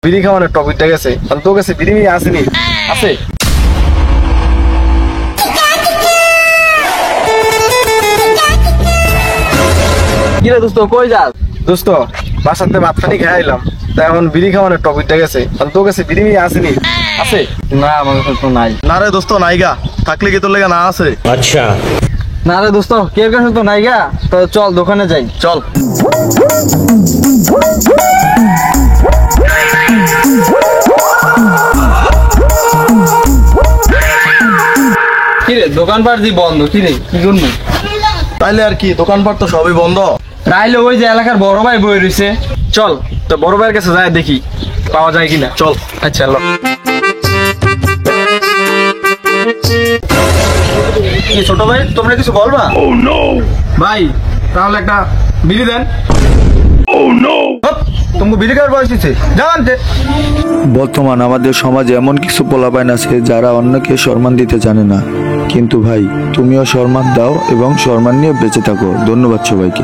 বিড়ি খাওয়ানোর টপিকটা গেছে, তোর কাছে বিড়ি আসেনি? আছে? কিরে দোস্ত কই যাস? দোস্ত বাসাতে ভাত খানি খেয়ে আইলাম, তা এখন বিড়ি খাওয়ানোর টপিকটা গেছে, তোর কাছে বিড়ি আসেনি? আছে? না আমার কাছে তো নাই। না রে দোস্ত নাইগা, থাকলে কি তোর লেগা না আছে? अच्छा না রে দোস্ত কেউ কাছে তো নাই গা, তো চল দোকানে যাই। চল। কিরে দোকানপাট দি বন্ধ, কিরে কি জন্য? তাইলে আর কি, দোকানপাট তো সবই বন্ধ। রাইলে ওই যে এলাকার বড় ভাই বই রয়েছে, চল তো বড় ভাইয়ের কাছে যাই দেখি পাওয়া যায় কিনা। চল। আচ্ছা লো। কি ছোট ভাই তোমরা কিছু বলবা? ভাই তাহলে একটা বিড়ি দেন। তুমি বিড়ি খাওয়ার বয়স দিচ্ছে জানতে। বর্তমান আমাদের সমাজে এমন কিছু পোলাপাইন আছে যারা অন্যকে সম্মান দিতে জানে না, কিন্তু ভাই তুমিও সম্মান দাও এবং সম্মান নিয়ে বেঁচে থাকো। ধন্যবাদ সবাইকে।